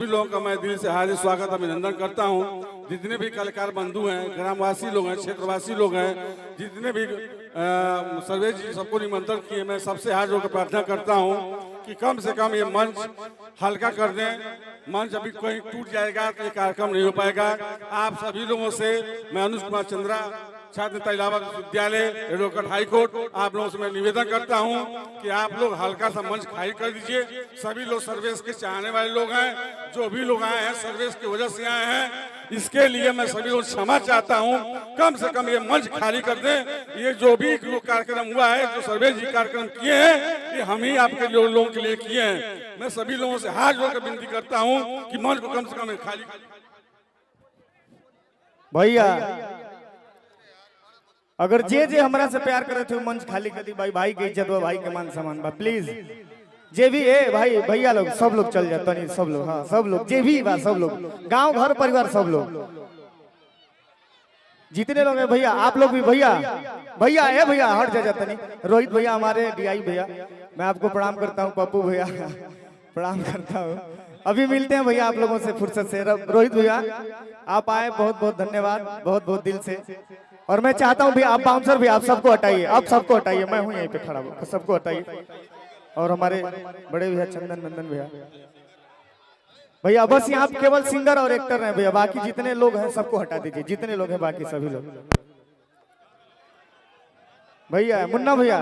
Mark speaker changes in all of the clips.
Speaker 1: सभी लोगों का मैं दिल से हार्दिक स्वागत अभिनंदन करता हूं। जितने भी कलाकार बंधु हैं, ग्रामवासी लोग हैं, क्षेत्रवासी लोग हैं, जितने भी सर्वेश जी सबको निमंत्रण किए, मैं सबसे हाथ जोड़कर प्रार्थना करता हूं कि कम से कम ये मंच हल्का कर दें। मंच अभी कहीं टूट जाएगा तो ये कार्यक्रम नहीं हो पाएगा। आप सभी लोगों से मैं अनुज कुमार चंद्रा, छात्र नेता इलाहाबाद विश्वविद्यालय, एडवोकेट हाईकोर्ट, आप लोगों से मैं निवेदन करता हूं कि आप लोग हल्का सा मंच खाली कर दीजिए। सभी लोग सर्वेश के चाहने वाले लोग हैं, जो भी लोग आए हैं सर्वेश की वजह से आए हैं, इसके लिए मैं सभी लोग क्षमा चाहता हूं। कम से कम ये मंच खाली कर दें। ये जो भी कार्यक्रम हुआ है, जो सर्वेश जी कार्यक्रम किए हैं, ये हम ही आपके लोगों के लिए किए हैं। मैं सभी लोगों से हाथ जोड़कर विनती करता हूं कि मंच को कम से कम खाली।
Speaker 2: भैया अगर जे हमरा से प्यार करे थे मंच खाली कर दी। भाई की इज्जत भाई के मान सम्मान बा, प्लीज जे भी है भाई भैया लोग सब लोग चल जाते नहीं, सब लोग, हाँ सब लोग जे भी बा, सब लोग गांव घर परिवार सब लोग जितने लोग हैं भैया, आप लोग भी भैया भैया है भैया हट जाता नहीं। रोहित भैया हमारे डीआई भैया, मैं आपको प्रणाम करता हूँ। पप्पू भैया प्रणाम करता हूँ। अभी मिलते हैं भैया आप लोगों से फुर्सत से। रोहित भैया आप आए, बहुत बहुत धन्यवाद, बहुत बहुत दिल से। और मैं चाहता हूँ भी आप बाउंसर भी आप सबको हटाइए, आप सबको हटाइए, मैं हूँ यहीं पे खड़ा हूँ, सबको हटाइए। और हमारे बड़े भैया चंदन नंदन भैया, भैया बस यहाँ केवल सिंगर और एक्टर हैं भैया, बाकी जितने लोग हैं सबको हटा दीजिए, जितने लोग हैं बाकी सभी लोग। भैया मुन्ना भैया,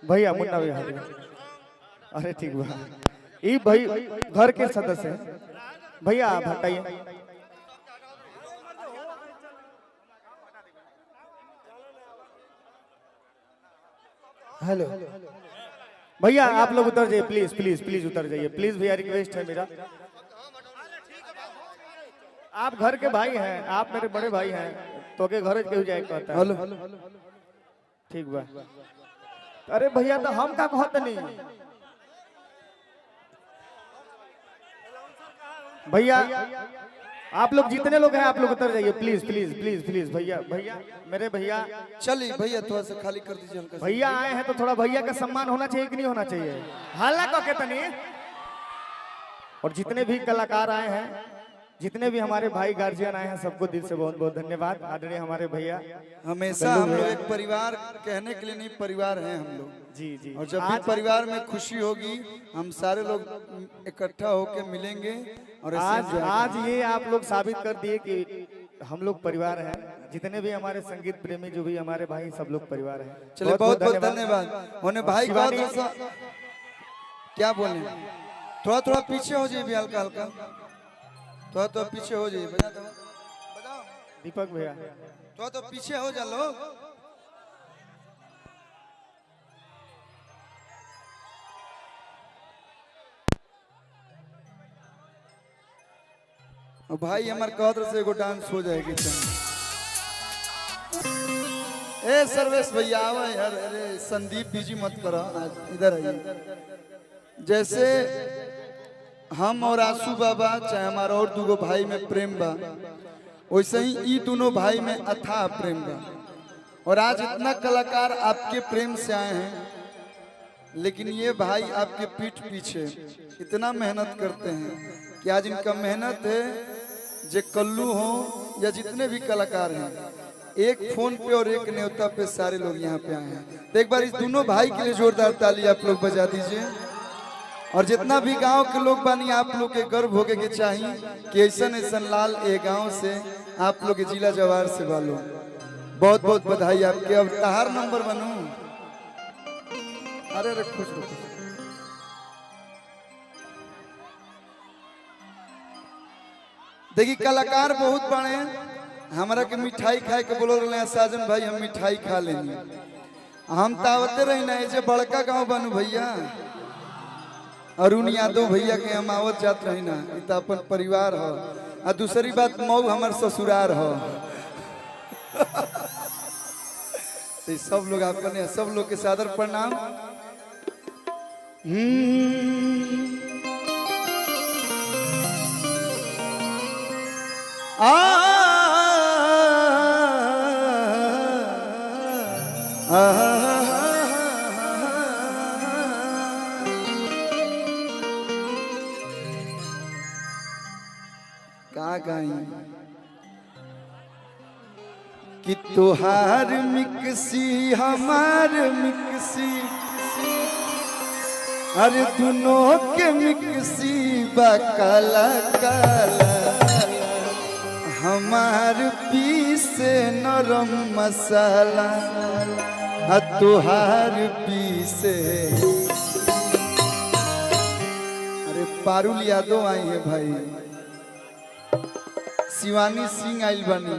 Speaker 2: भैया मुन्ना भैया, अरे ठीक बा, ये भाई घर के सदस्य हैं भैया, आप हटाइए। हेलो भैया आप लोग उतर जाइए, प्लीज प्लीज प्लीज उतर जाइए प्लीज भैया, रिक्वेस्ट है मेरा। आप घर के भाई हैं, आप मेरे बड़े भाई हैं, तो के घर क्यों जाए कहता है। हेलो ठीक बा। अरे भैया तो हम का कहत नहीं भैया, आप लोग जितने लोग हैं आप लोग उतर जाइए प्लीज प्लीज प्लीज प्लीज। भैया भैया मेरे भैया,
Speaker 3: चलिए भैया थोड़ा सा खाली कर दीजिए हल्का।
Speaker 2: भैया आए हैं तो थोड़ा भैया का सम्मान होना चाहिए कि नहीं होना चाहिए, हल्ला कह के तनी। और जितने भी कलाकार आए हैं, जितने भी हमारे भाई गार्जियन आए हैं, सबको दिल से बहुत बहुत धन्यवाद। आदरणीय हमारे भैया,
Speaker 3: हमेशा हम लोग एक परिवार कहने के लिए नहीं, परिवार हैं हम लोग
Speaker 2: जी जी।
Speaker 3: और जब भी परिवार में खुशी होगी हम सारे लोग इकट्ठा होकर मिलेंगे। और
Speaker 2: आज ये आप लोग साबित कर दिए कि हम लोग परिवार हैं। जितने भी हमारे संगीत प्रेमी जो भी हमारे भाई, सब लोग परिवार हैं।
Speaker 3: चलिए बहुत बहुत धन्यवाद। उन्हें भाई का क्या बोले, थोड़ा थोड़ा पीछे हो जाइए भी, हल्का हल्का थोड़ा तो पीछे हो जाइए। बजा दो, बजाओ
Speaker 2: दीपक भैया,
Speaker 3: थोड़ा तो पीछे हो जा लोग। भाई हमारे कदर से एगो डांस हो जाएगी। ए सर्वेश भैया आवा यार, अरे संदीप बीजी मत करो, इधर आइए। जैसे हम और आसू बाबा, चाहे हमारा और दूगो भाई में प्रेम बा, वैसे ही ये दोनों भाई में अथाह प्रेम बा। और आज इतना कलाकार आपके प्रेम से आए हैं, लेकिन ये भाई आपके पीठ पीछे इतना मेहनत करते हैं कि आज इनका मेहनत है, जे कल्लू हो या जितने भी कलाकार हैं, एक फोन पे और एक न्योता पे सारे लोग यहाँ पे आए हैं। तो एक बार इस दोनों भाई के लिए जोरदार ताली आप लोग बजा दीजिए। और जितना भी गांव के लोग बानी, आप लोग के गर्व होके के चाहिए कि ऐसा ऐसा लाल ए गांव से आप लोग के जिला जवार से बालो। बहुत बहुत बधाई आपके। अब तहार नंबर बनू, अरे अरे खुश रहो। देखिए कलाकार बहुत बड़े, हमारा के मिठाई खाए के बोलो रहे साजन भाई, हम मिठाई खा लेंगे। हम तावते रही ना, ऐसे बड़का गांव बनू भैया, अरुण यादव भैया के हम आवत जात रही ना, इतना अपन परिवार हो। और दूसरी बात मऊ हमार ससुरार हो। तो सब लोग अपने, सब लोग के सादर प्रणाम। का गाई कि तुहार मिक्सी हमार मिक्सी अरे दोनों के मिक्सी बा काला काला हमार पीसे नरम मसाला तुहार पीसे अरे पारुल यादव आई है भाई शिवानी सिंह आइल बनी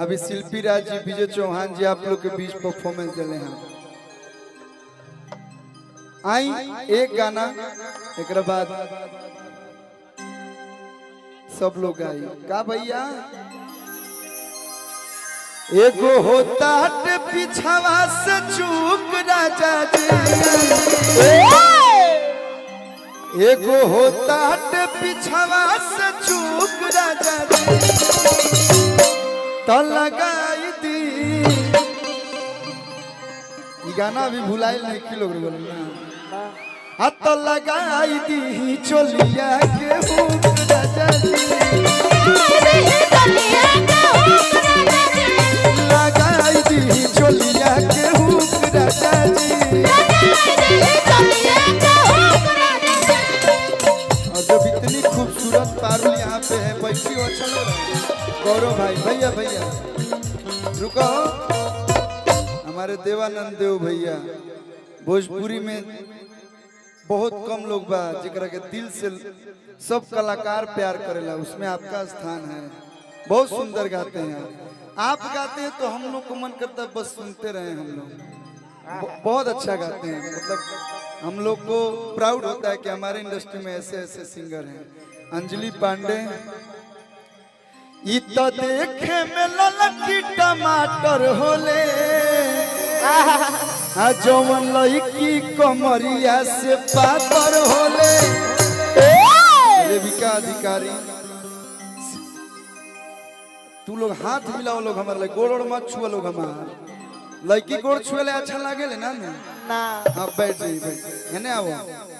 Speaker 3: अभी शिल्पी राज जी विजय चौहान जी आप लोग के बीच परफॉर्मेंस दिले हैं आई एक गाना एक बाद सब लोग आई का भैया एगो होता पिछावा से चूक राजा जी एगो होता पिछावा से चूक राजा जी तो लगाई दी ये गाना अभी भुलाइल नहीं कि लोग बोले ना हाथ लगाई दी चोलिया के हुक राजा जी लगाई दी चोलिया के हुक राजा जी और जब इतनी खूबसूरत पारुल यहाँ पे है बैठी हो अच्छा लग रहा है गौरव भाई भैया भैया रुको हमारे देवानंद देव भैया भोजपुरी में बहुत कम लोग बा जिकरा के दिल से सब कलाकार प्यार करेला उसमें आपका स्थान है बहुत सुंदर गाते हैं आप गाते हैं तो हम लोग को मन करता है बस सुनते रहे हम लोग बहुत अच्छा गाते हैं मतलब हम लोग को प्राउड होता है कि हमारे इंडस्ट्री में ऐसे ऐसे सिंगर हैं अंजलि पांडे तो देखे में ललकी टमाटर होले जौवन लड़की कमरिया से पातर होले रेविका अधिकारी तू लोग हाथ मिलाओ लोग हमारे गोड़ मत छुआ लोग हमार लड़की गोड़ छुए ले अच्छा लागे ले ना हाँ बैठ जाइए बैठ है ना आओ